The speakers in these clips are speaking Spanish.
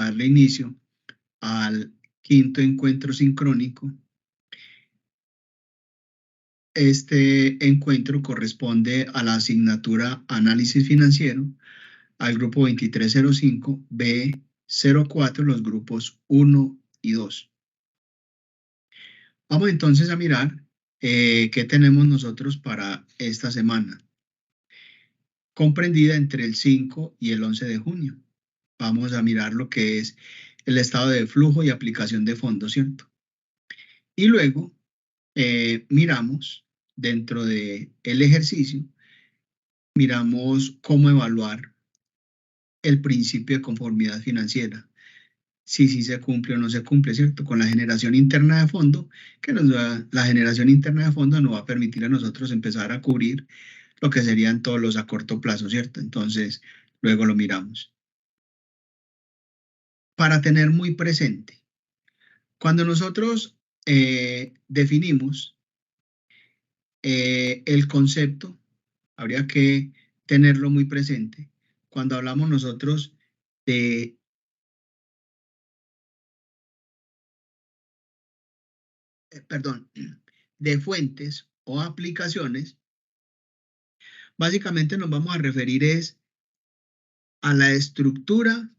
darle inicio al quinto encuentro sincrónico. Este encuentro corresponde a la asignatura Análisis Financiero, al grupo 2305, B04, los grupos 1 y 2. Vamos entonces a mirar qué tenemos nosotros para esta semana, comprendida entre el 5 y el 11 de junio. Vamos a mirar lo que es el estado de flujo y aplicación de fondos, ¿cierto? Y luego miramos dentro del ejercicio, miramos cómo evaluar el principio de conformidad financiera. Si se cumple o no se cumple, ¿cierto? Con la generación interna de fondo, que la generación interna de fondo nos va a permitir a nosotros empezar a cubrir lo que serían todos los a corto plazo, ¿cierto? Entonces, luego lo miramos. Para tener muy presente, cuando nosotros definimos el concepto, habría que tenerlo muy presente. Cuando hablamos nosotros de de fuentes o aplicaciones, básicamente nos vamos a referir a la estructura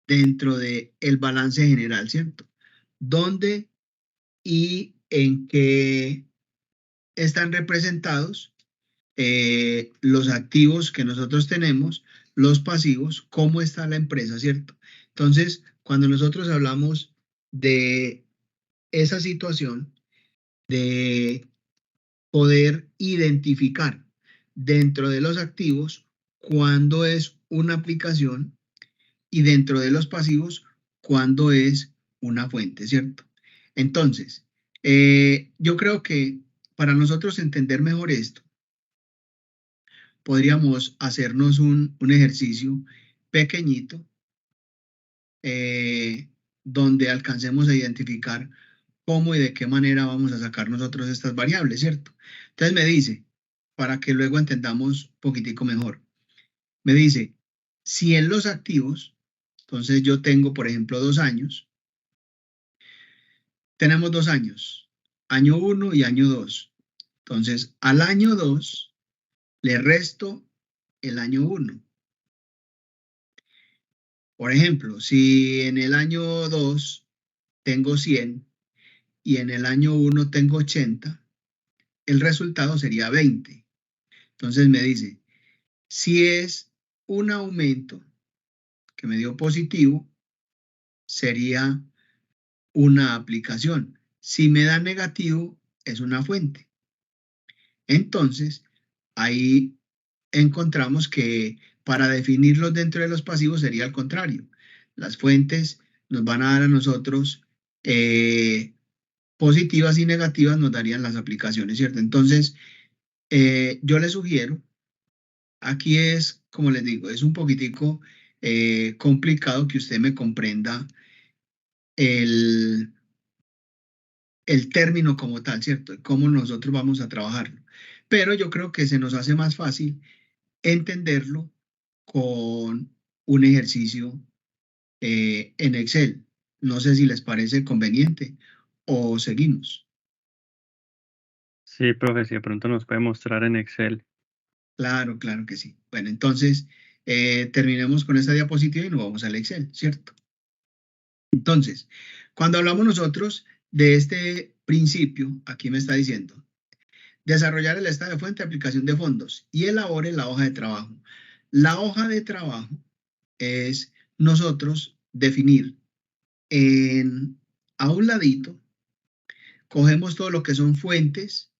dentro del balance general, ¿cierto? ¿Dónde y en qué están representados los activos que nosotros tenemos, los pasivos, cómo está la empresa, ¿cierto? Entonces, cuando nosotros hablamos de esa situación de poder identificar dentro de los activos cuándo es una aplicación y dentro de los pasivos cuándo es una fuente, ¿cierto? Entonces, yo creo que para nosotros entender mejor esto, podríamos hacernos un ejercicio pequeñito donde alcancemos a identificar cómo y de qué manera vamos a sacar nosotros estas variables, ¿cierto? Entonces me dice, para que luego entendamos un poquitico mejor, me dice, si en los activos, entonces yo tengo, por ejemplo, 2 años, tenemos 2 años, año 1 y año 2. Entonces, al año 2 le resto el año 1. Por ejemplo, si en el año 2 tengo 100 y en el año 1 tengo 80, el resultado sería 20. Entonces me dice, si es un aumento que me dio positivo, sería una aplicación. Si me da negativo, es una fuente. Entonces, ahí encontramos que para definirlos dentro de los pasivos sería al contrario. Las fuentes nos van a dar a nosotros positivas y negativas, nos darían las aplicaciones, ¿cierto? Entonces, yo les sugiero, aquí es, como les digo, es un poquitico complicado que usted me comprenda el término como tal, ¿cierto? Cómo nosotros vamos a trabajarlo. Pero yo creo que se nos hace más fácil entenderlo con un ejercicio en Excel. No sé si les parece conveniente o seguimos. Sí, profe, si de pronto nos puede mostrar en Excel. Claro, claro que sí. Bueno, entonces terminemos con esta diapositiva y nos vamos al Excel, ¿cierto? Entonces, cuando hablamos nosotros de este principio, aquí me está diciendo, desarrollar el estado de fuente de aplicación de fondos y elabore la hoja de trabajo. La hoja de trabajo es nosotros definir a un ladito, cogemos todo lo que son fuentes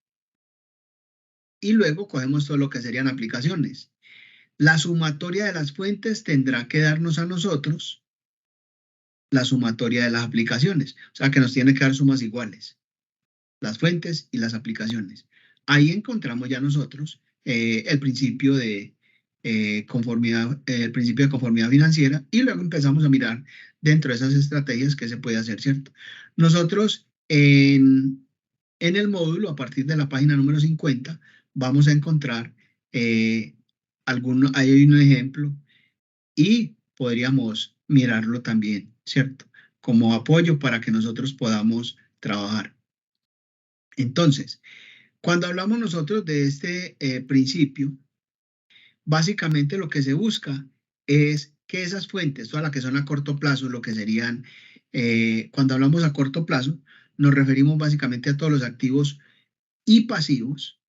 y luego cogemos todo lo que serían aplicaciones. La sumatoria de las fuentes tendrá que darnos a nosotros la sumatoria de las aplicaciones. O sea que nos tiene que dar sumas iguales. Las fuentes y las aplicaciones. Ahí encontramos ya nosotros el principio de conformidad financiera y luego empezamos a mirar dentro de esas estrategias que se puede hacer, ¿cierto? Nosotros en el módulo, a partir de la página número 50, vamos a encontrar hay un ejemplo y podríamos mirarlo también ¿cierto? Como apoyo para que nosotros podamos trabajar. Entonces, cuando hablamos nosotros de este principio, básicamente lo que se busca es que esas fuentes, todas las que son a corto plazo, lo que serían, cuando hablamos a corto plazo, nos referimos básicamente a todos los activos y pasivos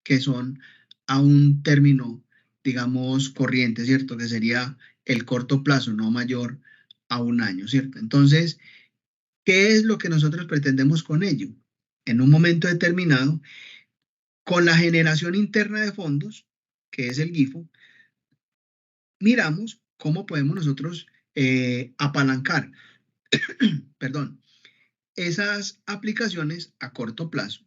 que son a un término, digamos, corriente, ¿cierto? Que sería el corto plazo, no mayor a un año, ¿cierto? Entonces, ¿qué es lo que nosotros pretendemos con ello? En un momento determinado, con la generación interna de fondos, que es el GIFO, miramos cómo podemos nosotros apalancar, perdón, esas aplicaciones a corto plazo.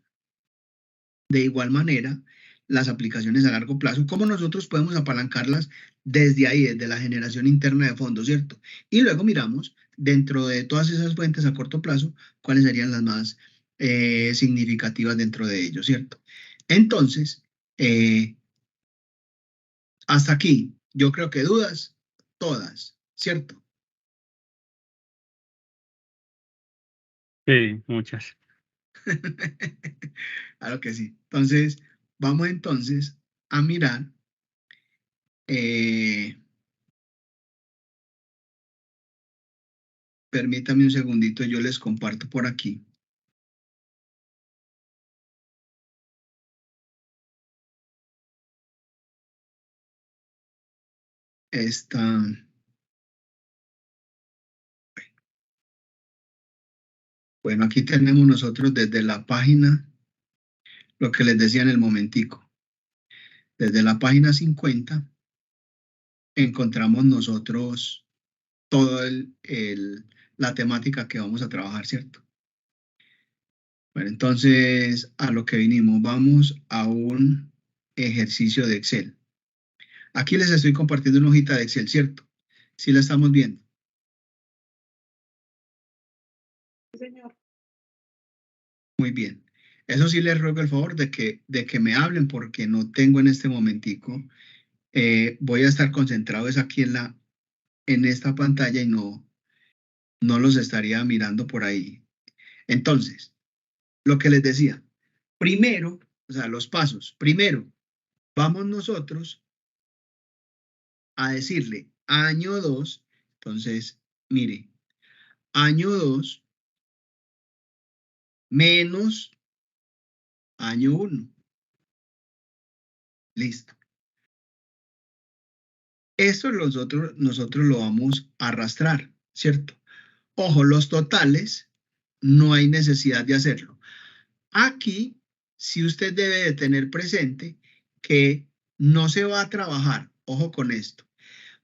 De igual manera, las aplicaciones a largo plazo, cómo nosotros podemos apalancarlas desde ahí, desde la generación interna de fondos, ¿cierto? Y luego miramos dentro de todas esas fuentes a corto plazo, cuáles serían las más significativas dentro de ellos, ¿cierto? Entonces, hasta aquí, yo creo que dudas, todas, ¿cierto? Sí, muchas. Claro que sí. Entonces, vamos entonces a mirar. Permítame un segundito, yo les comparto por aquí. Esta. Bueno, aquí tenemos nosotros desde la página, lo que les decía en el momentico. Desde la página 50 encontramos nosotros toda la temática que vamos a trabajar, ¿cierto? Bueno, entonces a lo que vinimos, vamos a un ejercicio de Excel. Aquí les estoy compartiendo una hojita de Excel, ¿cierto? Sí la estamos viendo. Sí, señor. Muy bien. Eso sí les ruego el favor de que me hablen porque no tengo en este momentico. Voy a estar concentrado es aquí en esta pantalla y no los estaría mirando por ahí. Entonces, lo que les decía, primero, o sea, los pasos. Primero, vamos nosotros a decirle año 2. Entonces, mire, año 2 menos año 1. Listo. Esto nosotros lo vamos a arrastrar, ¿cierto? Ojo, los totales no hay necesidad de hacerlo. Aquí, sí usted debe de tener presente que no se va a trabajar, ojo con esto,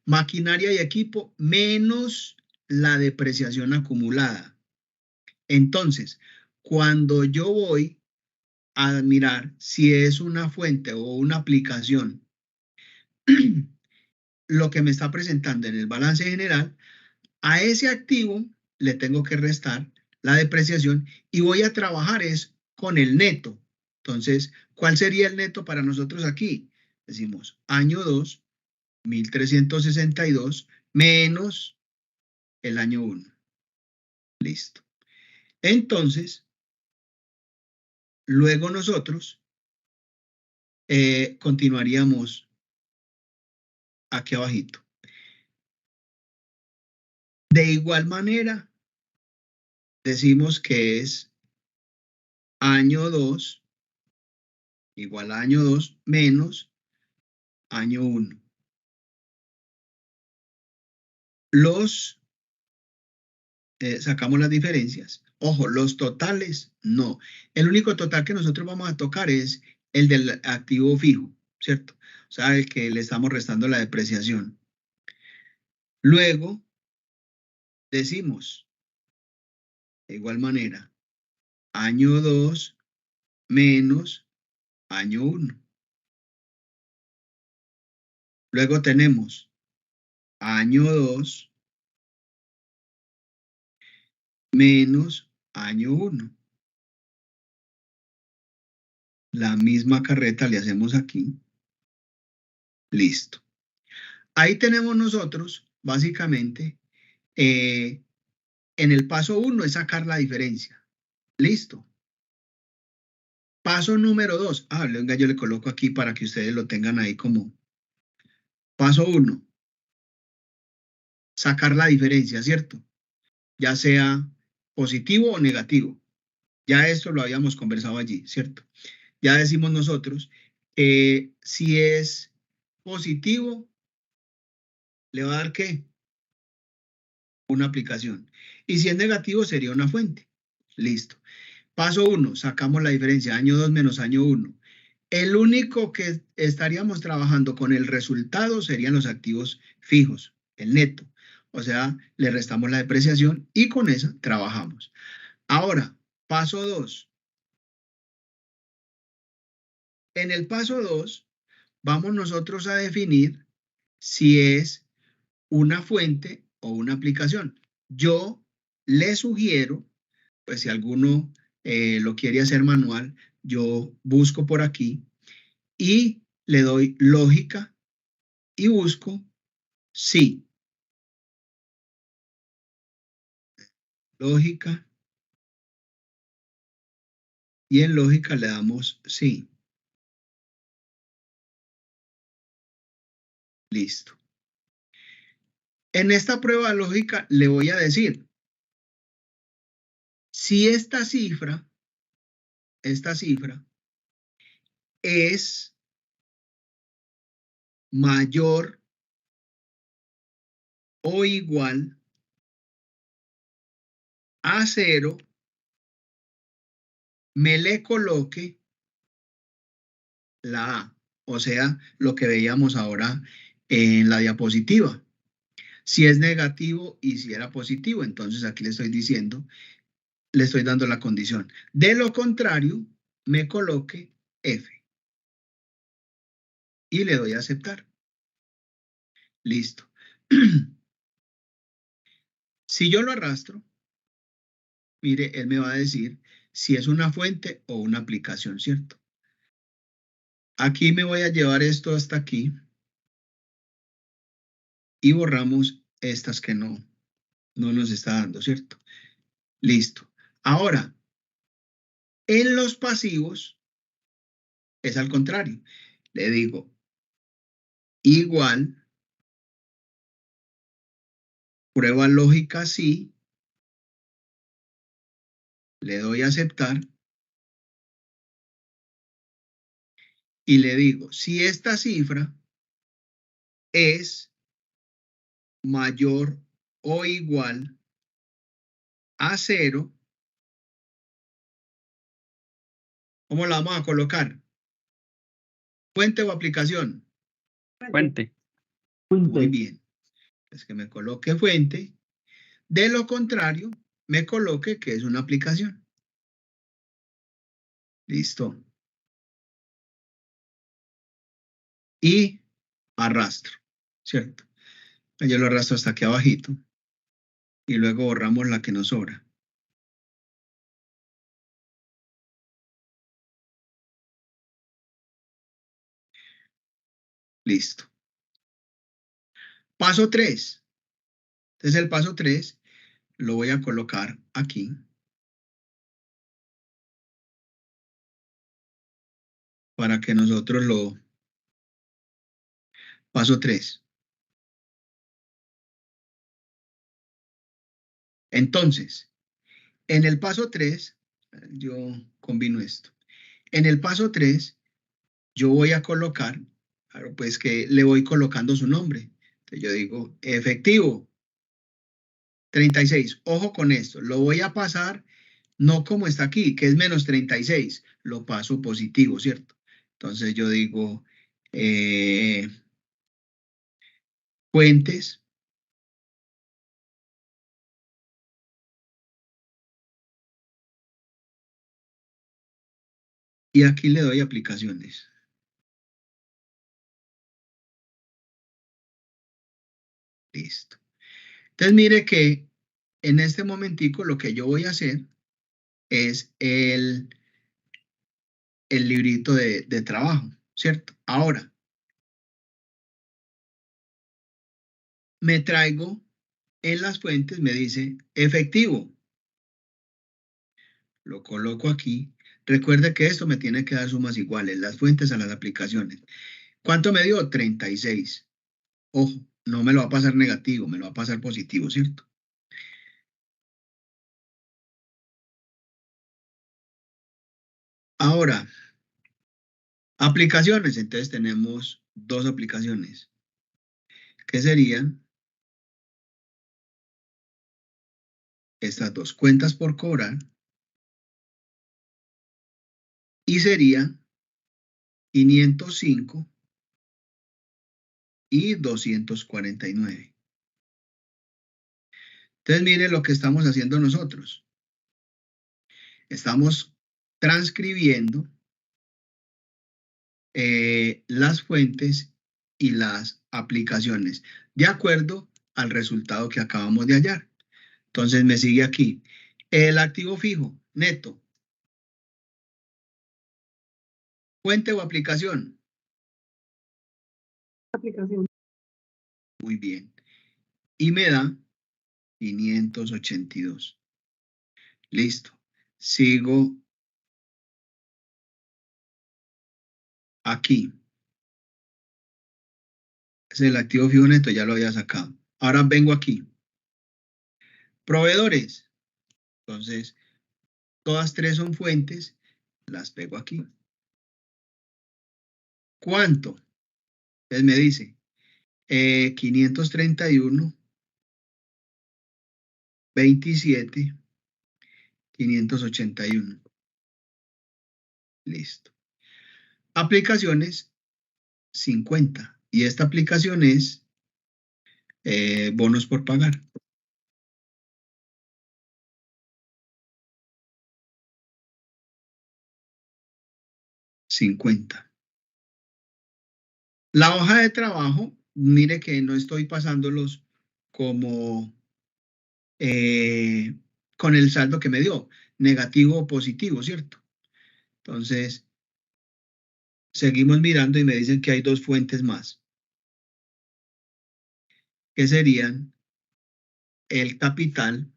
maquinaria y equipo menos la depreciación acumulada. Entonces, cuando yo voy a mirar si es una fuente o una aplicación, lo que me está presentando en el balance general, a ese activo le tengo que restar la depreciación y voy a trabajar es con el neto. Entonces, ¿cuál sería el neto para nosotros aquí? Decimos año 2, 1.362 menos el año 1. Listo. Entonces, luego nosotros continuaríamos aquí abajito. De igual manera, decimos que es año 2 igual a año 2 menos año 1. Sacamos las diferencias. Ojo, los totales no. El único total que nosotros vamos a tocar es el del activo fijo, ¿cierto? O sea, el que le estamos restando la depreciación. Luego, decimos, de igual manera, año 2 menos año 1. Luego tenemos año 2 menos año 1. La misma carreta le hacemos aquí. Listo. Ahí tenemos nosotros, básicamente, en el paso 1 es sacar la diferencia. Listo. Paso número 2. Venga, yo le coloco aquí para que ustedes lo tengan ahí como paso 1. Sacar la diferencia, ¿cierto? Ya sea positivo o negativo. Ya esto lo habíamos conversado allí, ¿cierto? Ya decimos nosotros que si es positivo, ¿le va a dar qué? Una aplicación. Y si es negativo, sería una fuente. Listo. Paso 1, sacamos la diferencia, año 2 menos año 1. El único que estaríamos trabajando con el resultado serían los activos fijos, el neto. O sea, le restamos la depreciación y con esa trabajamos. Ahora, paso 2. En el paso 2, vamos nosotros a definir si es una fuente o una aplicación. Yo le sugiero, pues si alguno lo quiere hacer manual, yo busco por aquí y le doy lógica y busco sí. Lógica. Y en lógica le damos sí. Listo. En esta prueba de lógica le voy a decir, si esta cifra es mayor o igual a 0, me le coloque la A, o sea, lo que veíamos ahora en la diapositiva. Si es negativo y si era positivo, entonces aquí le estoy diciendo, le estoy dando la condición. De lo contrario, me coloque F. Y le doy a aceptar. Listo. Si yo lo arrastro, mire, él me va a decir si es una fuente o una aplicación, ¿cierto? Aquí me voy a llevar esto hasta aquí y borramos estas que no nos está dando, ¿cierto? Listo. Ahora, en los pasivos es al contrario. Le digo igual, prueba lógica sí, le doy a aceptar y le digo, si esta cifra es mayor o igual a 0, ¿cómo la vamos a colocar? ¿Fuente o aplicación? Fuente. Muy bien. Es que me coloque fuente. De lo contrario, me coloque que es una aplicación. Listo. Y arrastro, ¿cierto? Yo lo arrastro hasta aquí abajito. Y luego borramos la que nos sobra. Listo. Paso 3. Entonces el paso 3 lo voy a colocar aquí. Para que nosotros lo... Paso 3. Entonces, en el paso 3, yo combino esto. En el paso 3, yo voy a colocar, claro, pues que le voy colocando su nombre. Entonces yo digo, efectivo, 36. Ojo con esto, lo voy a pasar no como está aquí, que es menos 36. Lo paso positivo, ¿cierto? Entonces yo digo, fuentes. Y aquí le doy aplicaciones. Listo. Entonces mire que en este momentico lo que yo voy a hacer es el librito de trabajo, ¿cierto? Ahora, me traigo en las fuentes me dice efectivo. Lo coloco aquí. Recuerde que esto me tiene que dar sumas iguales, las fuentes a las aplicaciones. ¿Cuánto me dio? 36. Ojo, no me lo va a pasar negativo, me lo va a pasar positivo, ¿cierto? Ahora, aplicaciones. Entonces tenemos dos aplicaciones. ¿Qué serían? Estas dos cuentas por cobrar. Y serían 505 y 249. Entonces, mire lo que estamos haciendo nosotros. Estamos transcribiendo las fuentes y las aplicaciones de acuerdo al resultado que acabamos de hallar. Entonces, me sigue aquí. El activo fijo, neto. ¿Fuente o aplicación? Aplicación. Muy bien. Y me da 582. Listo. Sigo aquí. Es el activo fijo neto, ya lo había sacado. Ahora vengo aquí. Proveedores. Entonces, todas tres son fuentes. Las pego aquí. ¿Cuánto? Entonces me dice 531, 27, 581. Listo. Aplicaciones, 50. Y esta aplicación es bonos por pagar. 50. La hoja de trabajo, mire que no estoy pasándolos como con el saldo que me dio, negativo o positivo, ¿cierto? Entonces, seguimos mirando y me dicen que hay dos fuentes más, que serían el capital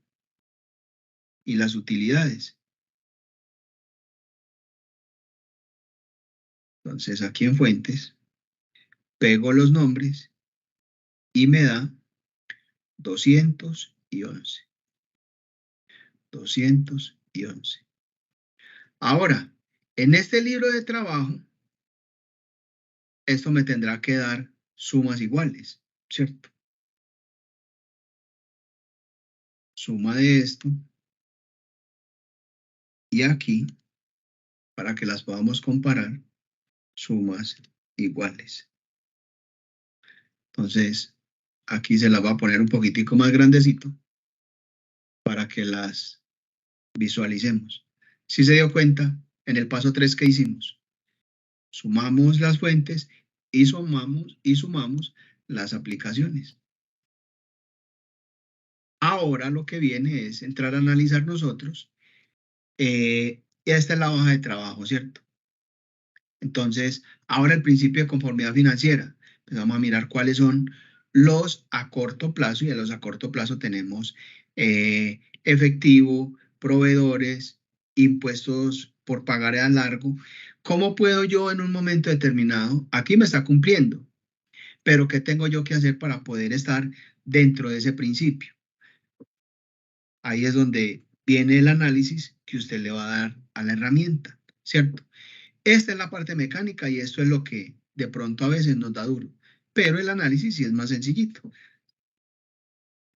y las utilidades. Entonces, aquí en fuentes, pego los nombres y me da 211. 211. Ahora, en este libro de trabajo, esto me tendrá que dar sumas iguales, ¿cierto? Suma de esto y aquí, para que las podamos comparar, sumas iguales. Entonces, aquí se las va a poner un poquitico más grandecito para que las visualicemos. Si se dio cuenta, en el paso 3 que hicimos, sumamos las fuentes y sumamos las aplicaciones. Ahora lo que viene es entrar a analizar nosotros. Esta es la hoja de trabajo, ¿cierto? Entonces, ahora el principio de conformidad financiera. Vamos a mirar cuáles son los a corto plazo, y en los a corto plazo tenemos efectivo, proveedores, impuestos por pagar a largo. ¿Cómo puedo yo en un momento determinado? Aquí me está cumpliendo, pero ¿qué tengo yo que hacer para poder estar dentro de ese principio? Ahí es donde viene el análisis que usted le va a dar a la herramienta, ¿cierto? Esta es la parte mecánica y esto es lo que de pronto a veces nos da duro, pero el análisis sí es más sencillito.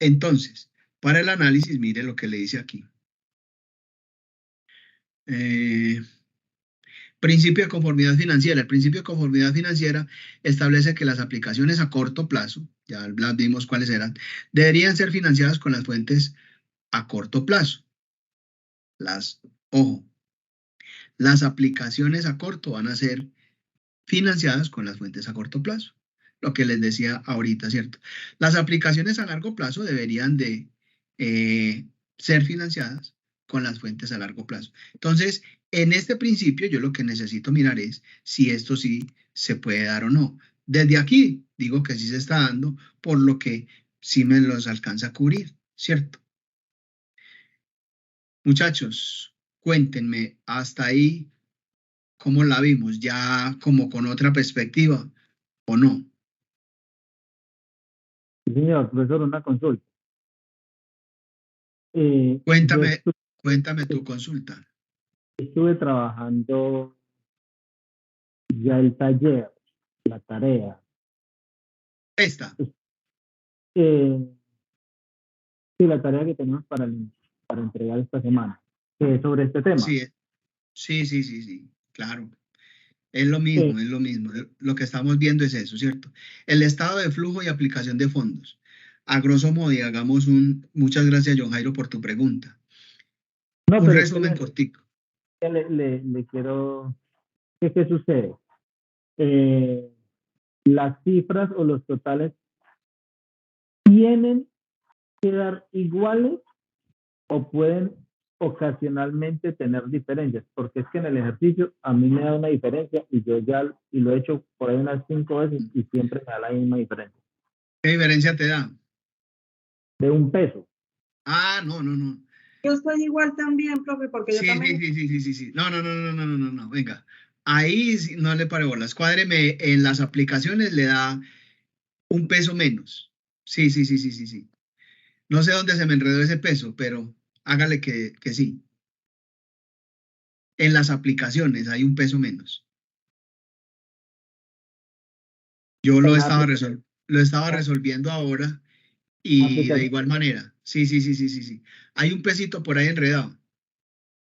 Entonces, para el análisis, mire lo que le dice aquí. Principio de conformidad financiera. El principio de conformidad financiera establece que las aplicaciones a corto plazo, ya vimos cuáles eran, deberían ser financiadas con las fuentes a corto plazo. Ojo, las aplicaciones a corto van a ser financiadas con las fuentes a corto plazo. Lo que les decía ahorita, ¿cierto? Las aplicaciones a largo plazo deberían de ser financiadas con las fuentes a largo plazo. Entonces, en este principio, yo lo que necesito mirar es si esto sí se puede dar o no. Desde aquí digo que sí se está dando, por lo que sí me los alcanza a cubrir, ¿cierto? Muchachos, cuéntenme hasta ahí cómo la vimos, ya como con otra perspectiva o no. Sí, señor, profesor, una consulta. Yo Cuéntame tu consulta. estuve trabajando ya el taller, la tarea. Esta. Sí, la tarea que tenemos para entregar esta semana, sobre este tema. Sí, claro. Es lo mismo, es lo mismo. Lo que estamos viendo es eso, ¿cierto? El estado de flujo y aplicación de fondos. A grosso modo, y hagamos muchas gracias, John Jairo, por tu pregunta. No, Un pero resumen cortico. Le quiero... ¿Qué sucede? Las cifras o los totales tienen que dar iguales o pueden ocasionalmente tener diferencias, porque es que en el ejercicio a mí me da una diferencia y yo ya lo he hecho por ahí unas 5 veces y siempre me da la misma diferencia. ¿Qué diferencia te da? De un peso. Ah, no. Yo soy igual también, profe, porque yo también... Sí. No. Venga, ahí no le pare bolas. Cuádreme, en las aplicaciones le da un peso menos. Sí. No sé dónde se me enredó ese peso, pero hágale que sí. En las aplicaciones hay un peso menos. Yo lo estaba resolviendo ahora y de igual manera. Sí. Hay un pesito por ahí enredado.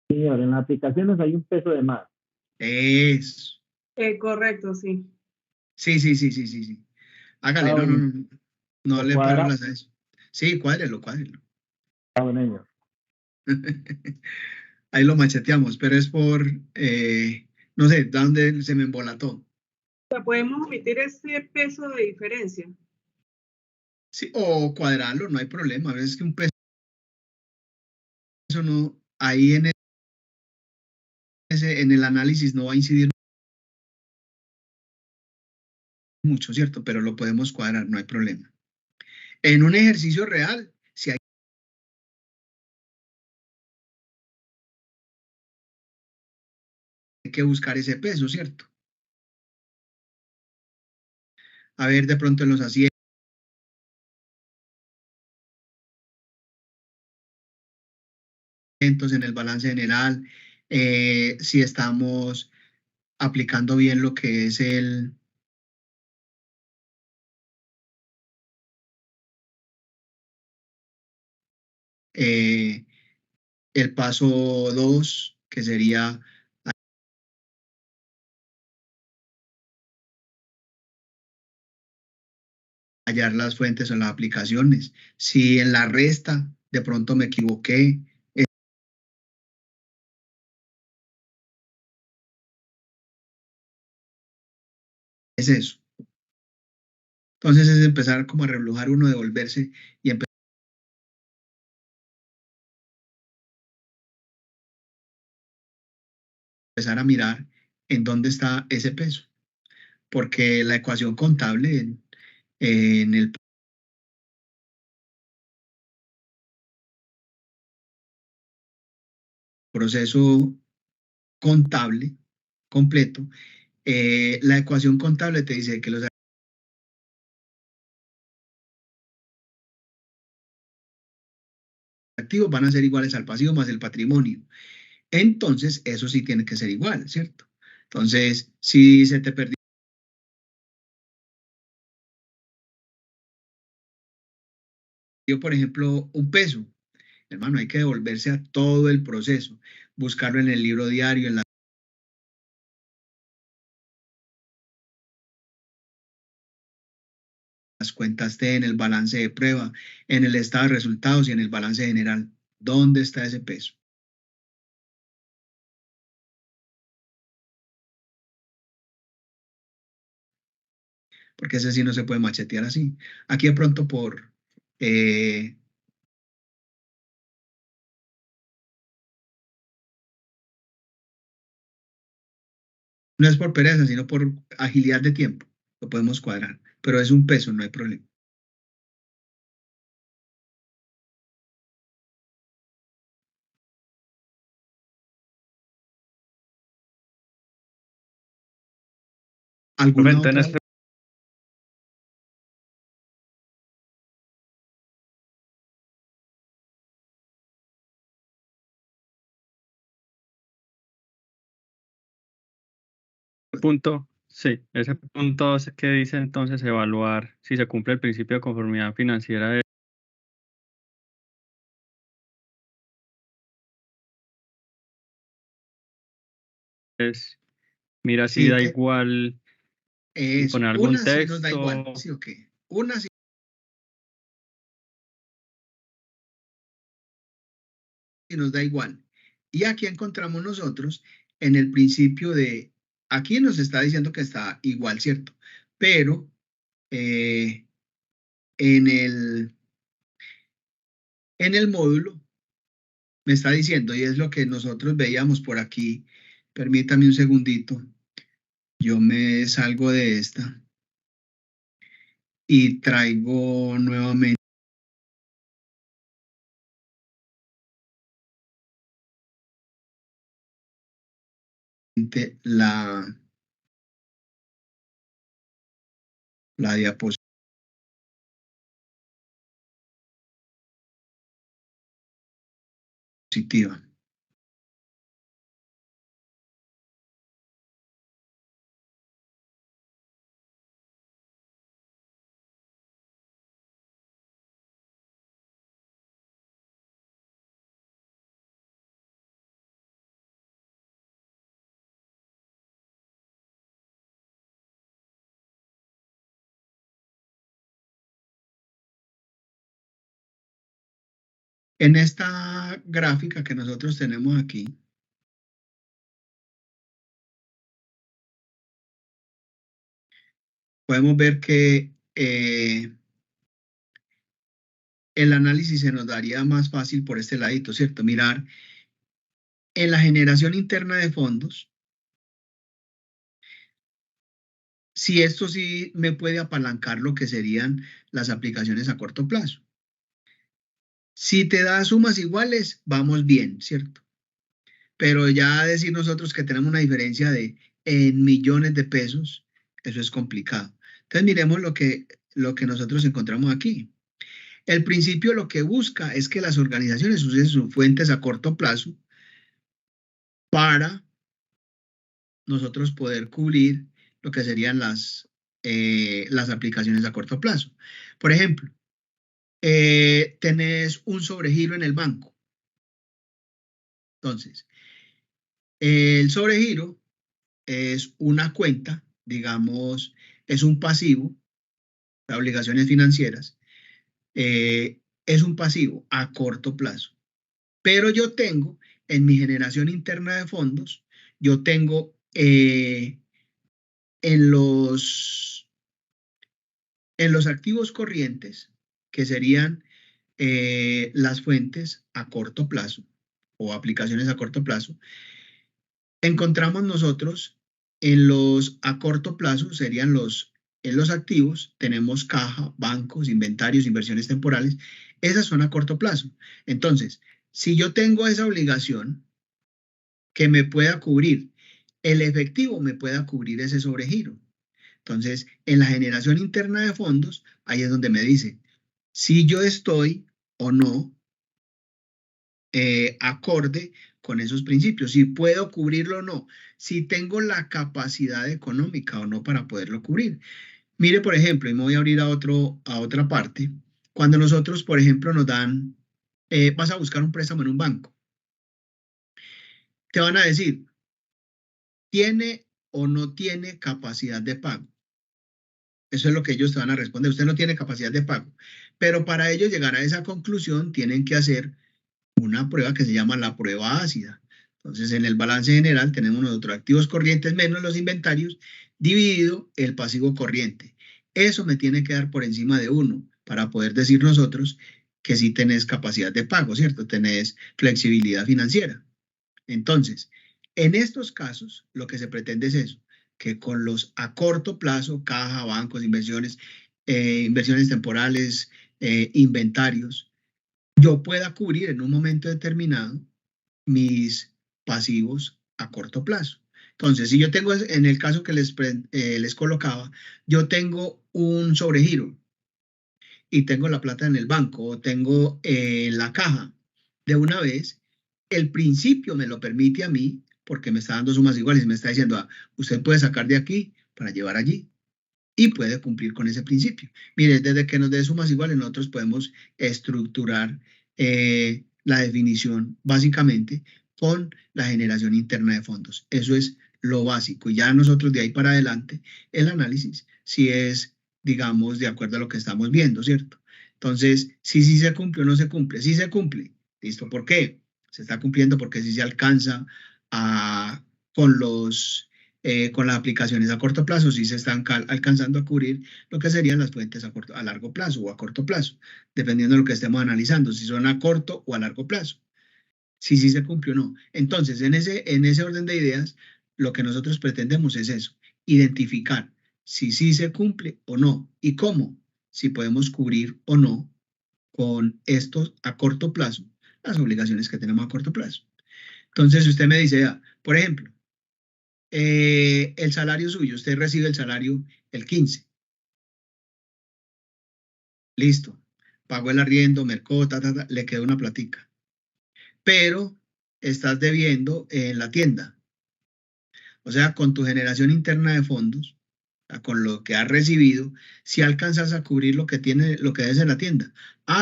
Señor, en las aplicaciones hay un peso de más. Eso. correcto, sí. Sí. Hágale, no le paro las a eso. Sí, cuádrelo. Ahí lo macheteamos, pero es por, no sé, ¿dónde se me embolató? O sea, podemos omitir ese peso de diferencia. Sí, o cuadrarlo, no hay problema. A veces que un peso no, ahí en el análisis no va a incidir mucho, ¿cierto? Pero lo podemos cuadrar, no hay problema. En un ejercicio real, si hay que buscar ese peso, ¿cierto? A ver, de pronto en los asientos, en el balance general, si estamos aplicando bien lo que es el paso 2, que sería hallar las fuentes o las aplicaciones. Si en la resta de pronto me equivoqué, es eso. Entonces es empezar como a reblujar uno, devolverse y empezar a mirar en dónde está ese peso. Porque la ecuación contable en el proceso contable completo, la ecuación contable te dice que los activos van a ser iguales al pasivo más el patrimonio. Entonces, eso sí tiene que ser igual, ¿cierto? Entonces, si se te perdió, por ejemplo, un peso, hermano, hay que devolverse a todo el proceso, buscarlo en el libro diario, en las cuentas T, en el balance de prueba, en el estado de resultados y en el balance general. ¿Dónde está ese peso? Porque ese sí no se puede machetear así. Aquí de pronto no es por pereza, sino por agilidad de tiempo. Lo podemos cuadrar, pero es un peso, no hay problema. ¿Alguna Profe, entonces, otra? punto, sí, ese punto es que dice entonces evaluar si se cumple el principio de conformidad financiera es, mira si Sí, da igual y eso. poner algún Una sí nos da igual, texto. ¿sí o qué? Una sí nos da igual. Y aquí encontramos nosotros en el principio de, aquí nos está diciendo que está igual, ¿cierto? Pero en en el módulo me está diciendo, y es lo que nosotros veíamos por aquí, permítame un segundito, yo me salgo de esta y traigo nuevamente la diapositiva. En esta gráfica que nosotros tenemos aquí, podemos ver que el análisis se nos daría más fácil por este ladito, ¿cierto? Mirar en la generación interna de fondos, si esto sí me puede apalancar lo que serían las aplicaciones a corto plazo. Si te da sumas iguales, vamos bien, ¿cierto? Pero ya decir nosotros que tenemos una diferencia de en millones de pesos, eso es complicado. Entonces miremos lo que nosotros encontramos aquí. El principio lo que busca es que las organizaciones usen sus fuentes a corto plazo para nosotros poder cubrir lo que serían las aplicaciones a corto plazo. Por ejemplo, tenés un sobregiro en el banco. Entonces, el sobregiro es una cuenta, digamos, es un pasivo de obligaciones financieras, es un pasivo a corto plazo. Pero yo tengo en mi generación interna de fondos, yo tengo en los activos corrientes, que serían las fuentes a corto plazo o aplicaciones a corto plazo, encontramos nosotros en los a corto plazo, serían en los activos, tenemos caja, bancos, inventarios, inversiones temporales, esas son a corto plazo. Entonces, si yo tengo esa obligación que me pueda cubrir, el efectivo me pueda cubrir ese sobregiro. Entonces, en la generación interna de fondos, ahí es donde me dice si yo estoy o no acorde con esos principios, si puedo cubrirlo o no, si tengo la capacidad económica o no para poderlo cubrir. Mire, por ejemplo, y me voy a abrir a otra parte, cuando nosotros, por ejemplo, nos dan, vas a buscar un préstamo en un banco, te van a decir, ¿tiene o no tiene capacidad de pago? Eso es lo que ellos te van a responder. Usted no tiene capacidad de pago. Pero para ellos llegar a esa conclusión tienen que hacer una prueba que se llama la prueba ácida. Entonces, en el balance general tenemos nosotros activos corrientes menos los inventarios dividido el pasivo corriente. Eso me tiene que dar por encima de 1 para poder decir nosotros que sí tenés capacidad de pago, ¿cierto? Tenés flexibilidad financiera. Entonces, en estos casos, lo que se pretende es eso, que con los a corto plazo, caja, bancos, inversiones temporales, inventarios, yo pueda cubrir en un momento determinado mis pasivos a corto plazo. Entonces, si yo tengo, en el caso que les colocaba, yo tengo un sobregiro y tengo la plata en el banco o tengo la caja de una vez, el principio me lo permite a mí porque me está dando sumas iguales, me está diciendo, usted puede sacar de aquí para llevar allí y puede cumplir con ese principio. Mire, desde que nos dé sumas iguales, nosotros podemos estructurar la definición básicamente con la generación interna de fondos. Eso es lo básico. Y ya nosotros de ahí para adelante, el análisis, si es, digamos, de acuerdo a lo que estamos viendo, ¿cierto? Entonces, si sí se cumple o no se cumple. Si se cumple, ¿listo? ¿Por qué? Se está cumpliendo porque si se alcanza con las aplicaciones a corto plazo, sí se están alcanzando a cubrir lo que serían las fuentes a largo plazo o a corto plazo, dependiendo de lo que estemos analizando, si son a corto o a largo plazo, si sí se cumple o no. Entonces, en ese orden de ideas, lo que nosotros pretendemos es eso, identificar si sí se cumple o no y cómo, si podemos cubrir o no con estos a corto plazo, las obligaciones que tenemos a corto plazo. Entonces, usted me dice, por ejemplo, el salario suyo, usted recibe el salario el 15. Listo. Pagó el arriendo, mercó, le quedó una platica. Pero estás debiendo en la tienda. O sea, con tu generación interna de fondos, con lo que has recibido, si alcanzas a cubrir lo que debes en la tienda.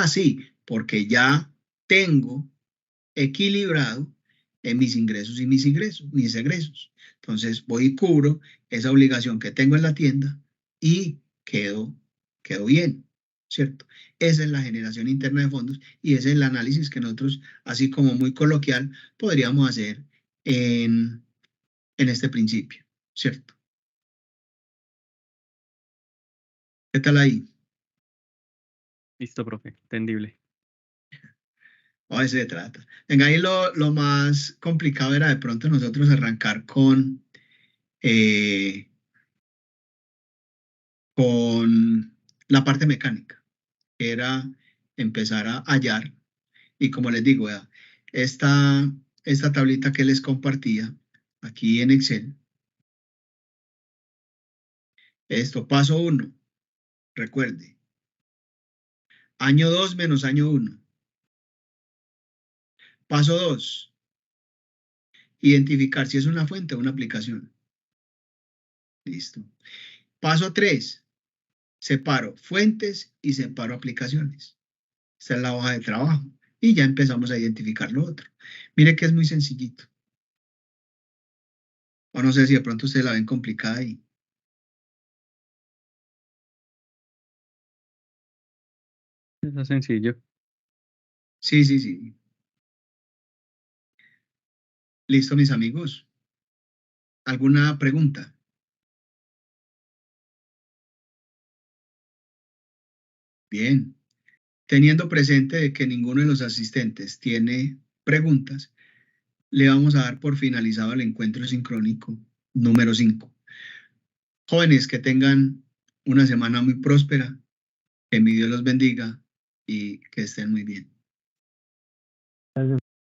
Sí, porque ya tengo equilibrado en mis ingresos y mis egresos. Entonces voy y cubro esa obligación que tengo en la tienda y quedo bien, ¿cierto? Esa es la generación interna de fondos y ese es el análisis que nosotros, así como muy coloquial, podríamos hacer en este principio, ¿cierto? ¿Qué tal ahí? Listo, profe, entendible. A eso se trata. Venga, ahí lo más complicado era de pronto nosotros arrancar con la parte mecánica, que era empezar a hallar. Y como les digo, esta tablita que les compartía aquí en Excel, esto, paso 1, recuerde, año 2 menos año 1. Paso 2, identificar si es una fuente o una aplicación. Listo. Paso 3, separo fuentes y separo aplicaciones. Esta es la hoja de trabajo. Y ya empezamos a identificar lo otro. Mire que es muy sencillito. O no sé si de pronto ustedes la ven complicada ahí. Eso es sencillo. Sí, sí, sí. Listo, mis amigos. ¿Alguna pregunta? Bien. Teniendo presente de que ninguno de los asistentes tiene preguntas, le vamos a dar por finalizado el encuentro sincrónico número 5. Jóvenes, que tengan una semana muy próspera, que mi Dios los bendiga y que estén muy bien.